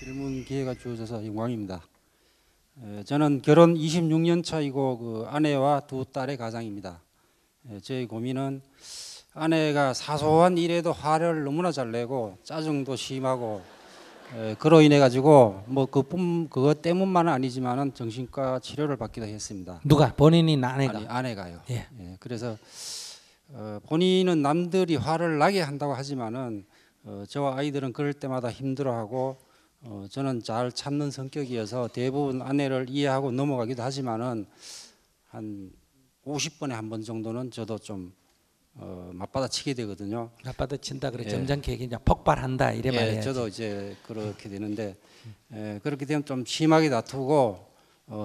질문 기회가 주어져서 영광입니다. 저는 결혼 26년 차이고 그 아내와 두 딸의 가장입니다. 저희 고민은 아내가 사소한 일에도 화를 너무나 잘 내고 짜증도 심하고 그로 인해 가지고 뭐 그것 때문만은 아니지만은 정신과 치료를 받기도 했습니다. 누가? 본인이 아내가? 아니, 아내가요. 예. 그래서 본인은 남들이 화를 나게 한다고 하지만은 저와 아이들은 그럴 때마다 힘들어하고 저는 잘 참는 성격이어서 대부분 아내를 이해하고 넘어가기도 하지만은 한 50번에 한 번 정도는 저도 좀 맞받아치게 되거든요. 맞받아친다 그래. 예. 점잖게 그냥 폭발한다 이래 말해야지. 저도 이제 그렇게 되는데 그렇게 되면 좀 심하게 다투고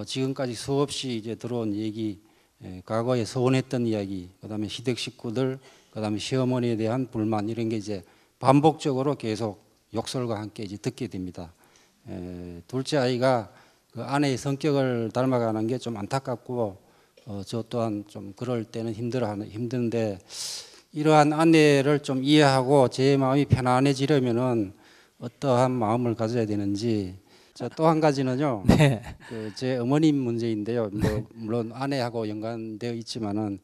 지금까지 수없이 이제 들어온 얘기, 과거에 서운했던 이야기, 그다음에 시댁 식구들, 그다음에 시어머니에 대한 불만 이런 게 이제 반복적으로 계속 욕설과 함께 이제 듣게 됩니다. 둘째 아이가 그 아내의 성격을 닮아가는 게 좀 안타깝고 저 또한 좀 그럴 때는 힘든데 이러한 아내를 좀 이해하고 제 마음이 편안해지려면은 어떠한 마음을 가져야 되는지. 또 한 가지는요. 네. 제 어머님 문제인데요. 뭐 물론 아내하고 연관되어 있지만은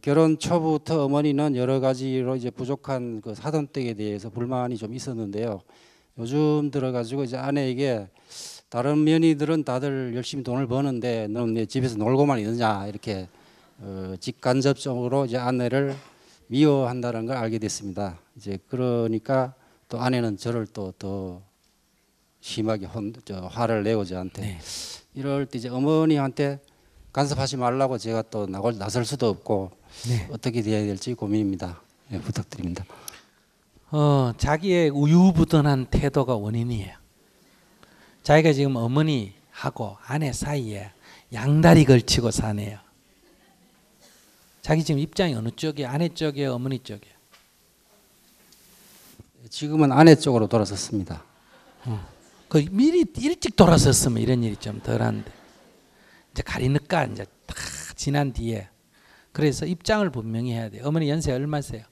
결혼 초부터 어머니는 여러 가지로 이제 부족한 그 사돈댁에 대해서 불만이 좀 있었는데요. 요즘 들어가지고 이제 아내에게 다른 며느리들은 다들 열심히 돈을 버는데 너는 내 집에서 놀고만 있느냐 이렇게 직간접적으로 이제 아내를 미워한다는 걸 알게 됐습니다. 이제 그러니까 또 아내는 저를 또 더 심하게 화를 내고 저한테. 네. 이럴 때 이제 어머니한테 간섭하지 말라고 제가 또 나설 수도 없고 네. 어떻게 돼야 될지 고민입니다. 부탁드립니다. 자기의 우유부단한 태도가 원인이에요. 자기가 지금 어머니하고 아내 사이에 양다리 걸치고 사네요. 자기 지금 입장이 어느 쪽이에요? 아내 쪽이에요? 어머니 쪽이에요? 지금은 아내 쪽으로 돌아섰습니다. 그 미리 일찍 돌아섰으면 이런 일이 좀 덜한데 이제 가리니까 이제 다 지난 뒤에 그래서 입장을 분명히 해야 돼요. 어머니 연세 얼마세요?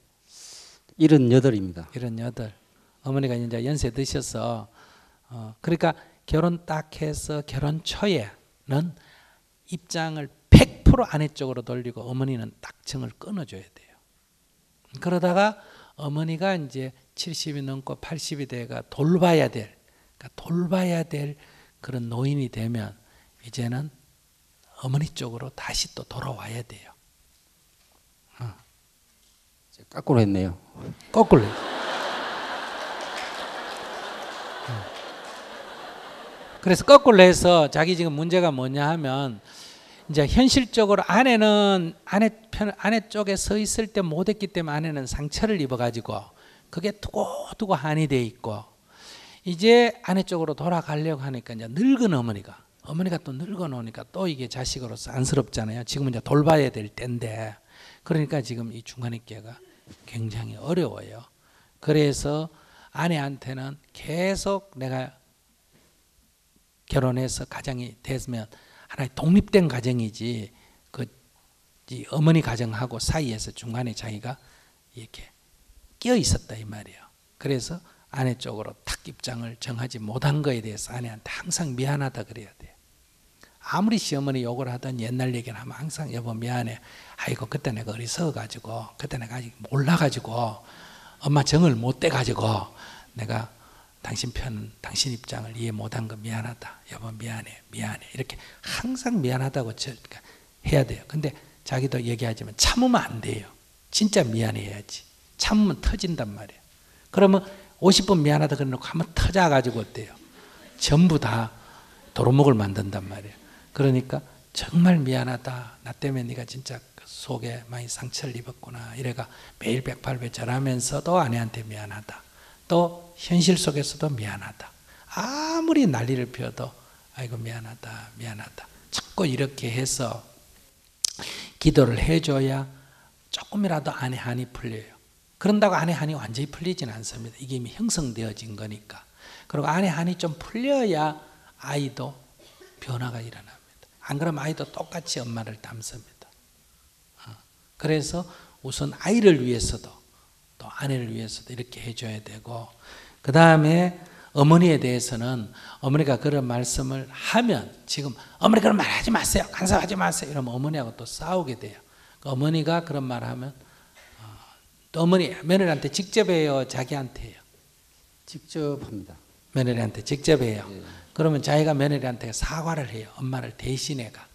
78입니다. 78. 어머니가 이제 연세 드셔서 그러니까 결혼 딱 해서 결혼 초에는 입장을 100% 아내 쪽으로 돌리고 어머니는 딱 정을 끊어줘야 돼요. 그러다가 어머니가 이제 70이 넘고 80이 돼가 돌봐야 될 그런 노인이 되면 이제는 어머니 쪽으로 다시 또 돌아와야 돼요. 거꾸로 했네요. 거꾸로. 그래서 거꾸로 해서 자기 지금 문제가 뭐냐 하면 이제 현실적으로 아내는 아내 쪽에 서 있을 때 못했기 때문에 아내는 상처를 입어가지고 그게 두고두고 한이 돼 있고 이제 아내 쪽으로 돌아가려고 하니까 이제 늙은 어머니가 또 늙어 놓으니까 또 이게 자식으로서 안쓰럽잖아요. 지금은 이제 돌봐야 될 때인데 그러니까 지금 이 중간입계가 굉장히 어려워요. 그래서 아내한테는 계속 내가 결혼해서 가정이 됐으면 하나의 독립된 가정이지 이 어머니 가정하고 사이에서 중간에 자기가 이렇게 끼어 있었다 이 말이에요. 그래서 아내 쪽으로 탁 입장을 정하지 못한 거에 대해서 아내한테 항상 미안하다 그래야 돼요. 아무리 시어머니 욕을 하던 옛날 얘기를 하면 항상 여보 미안해. 아이고 그때 내가 어리석어가지고 그때 내가 아직 몰라가지고 엄마 정을 못 떼가지고 내가 당신 입장을 이해 못한 거 미안하다. 여보 미안해 이렇게 항상 미안하다고 그러니까 해야 돼요. 근데 자기도 얘기하지만 참으면 안 돼요. 진짜 미안해야지. 참으면 터진단 말이에요. 그러면 50번 미안하다 그래놓고 한번 터져가지고 어때요? 전부 다 도루묵을 만든단 말이에요. 그러니까 정말 미안하다. 나 때문에 네가 진짜 속에 많이 상처를 입었구나. 이래가 매일 108배 절하면서도 아내한테 미안하다. 또 현실 속에서도 미안하다. 아무리 난리를 피워도 아이고 미안하다. 자꾸 이렇게 해서 기도를 해줘야 조금이라도 아내 한이 풀려요. 그런다고 아내 한이 완전히 풀리지는 않습니다. 이게 이미 형성되어진 거니까. 그리고 아내 한이 좀 풀려야 아이도 변화가 일어납니다. 안 그러면 아이도 똑같이 엄마를 닮습니다. 그래서 우선 아이를 위해서도 또 아내를 위해서도 이렇게 해줘야 되고 그 다음에 어머니에 대해서는 어머니가 그런 말씀을 하면 지금 어머니 그런 말 하지 마세요. 간섭하지 마세요. 이러면 어머니하고 또 싸우게 돼요. 어머니가 그런 말 하면 또 어머니 며느리한테 직접 해요. 자기한테 해요. 직접 합니다. 며느리한테 직접 해요. 예. 그러면 자기가 며느리한테 사과를 해요. 엄마를 대신해가.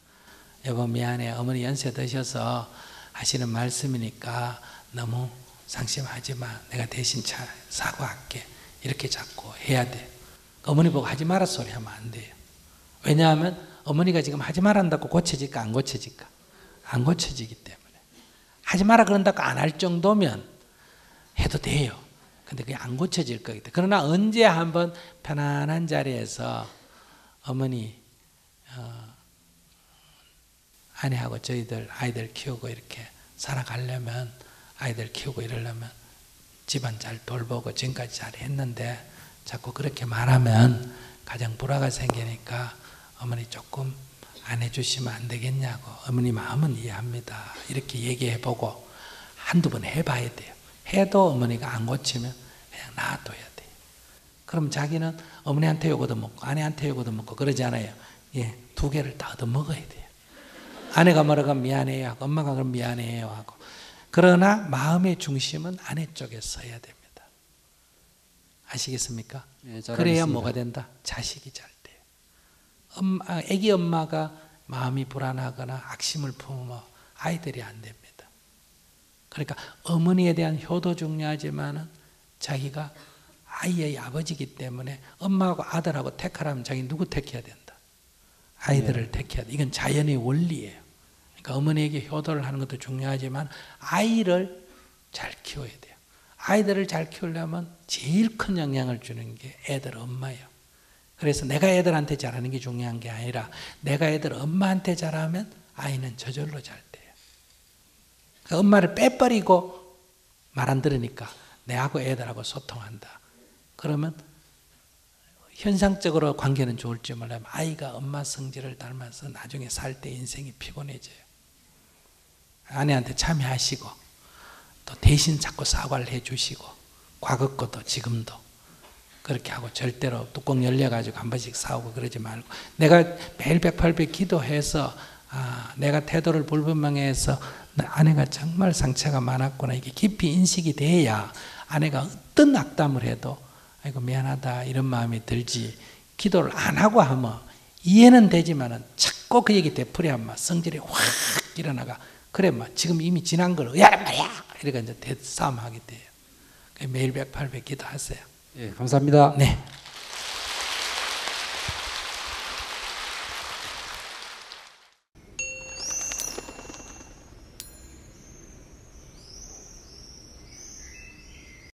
여보 미안해. 어머니 연세 드셔서 하시는 말씀이니까 너무 상심하지 마. 내가 대신 사과할게. 이렇게 자꾸 해야 돼. 어머니 보고 하지 마라 소리 하면 안 돼요. 왜냐하면 어머니가 지금 하지 말한다고 고쳐질까 안 고쳐질까? 안 고쳐지기 때문에. 하지 마라 그런다고 안 할 정도면 해도 돼요. 근데 그게 안 고쳐질 거기 때문에. 그러나 언제 한번 편안한 자리에서 어머니 아내하고 저희들 아이들 키우고 이렇게 살아가려면 아이들 키우고 이러려면 집안 잘 돌보고 지금까지 잘 했는데 자꾸 그렇게 말하면 가정 불화가 생기니까 어머니 조금 안 해주시면 안 되겠냐고. 어머니 마음은 이해합니다. 이렇게 얘기해보고 한두 번 해봐야 돼요. 해도 어머니가 안 고치면 그냥 놔둬야 돼요. 그럼 자기는 어머니한테 요거도 먹고 아내한테 요거도 먹고 그러지 않아요. 예, 두 개를 다 얻어먹어야 돼요. 아내가 뭐라고 하면 미안해요 하고 엄마가 그럼 미안해요 하고. 그러나 마음의 중심은 아내 쪽에 서야 됩니다. 아시겠습니까? 예, 잘 그래야 알겠습니다. 뭐가 된다? 자식이 잘 돼요. 애기 엄마가 마음이 불안하거나 악심을 품으면 아이들이 안 됩니다. 그러니까 어머니에 대한 효도 중요하지만은 자기가 아이의 아버지이기 때문에 엄마하고 아들하고 택하라면 자기 누구 택해야 된다? 아이들을 택해야 돼. 이건 자연의 원리예요. 그러니까 어머니에게 효도를 하는 것도 중요하지만 아이를 잘 키워야 돼요. 아이들을 잘 키우려면 제일 큰 영향을 주는 게 애들 엄마예요. 그래서 내가 애들한테 잘하는 게 중요한 게 아니라 내가 애들 엄마한테 잘하면 아이는 저절로 잘 돼요. 그러니까 엄마를 빼버리고 말 안 들으니까 내하고 애들하고 소통한다. 그러면 현상적으로 관계는 좋을지 몰라도 아이가 엄마 성질을 닮아서 나중에 살 때 인생이 피곤해져요. 아내한테 참여하시고 또 대신 자꾸 사과를 해주시고 과거 것도 지금도 그렇게 하고 절대로 뚜껑 열려가지고 한 번씩 싸우고 그러지 말고 내가 매일 108배 기도해서 내가 태도를 불분명해서 아내가 정말 상처가 많았구나 이게 깊이 인식이 돼야 아내가 어떤 악담을 해도 아이고 미안하다 이런 마음이 들지 기도를 안 하고 하면 이해는 되지만은 자꾸 그 얘기 되풀이하면 성질이 확 일어나가 그래 막 지금 이미 지난 걸 의아란 말이야 이러니까 이제 대싸움하게 돼요. 매일 108배 기도하세요. 예, 감사합니다. 네.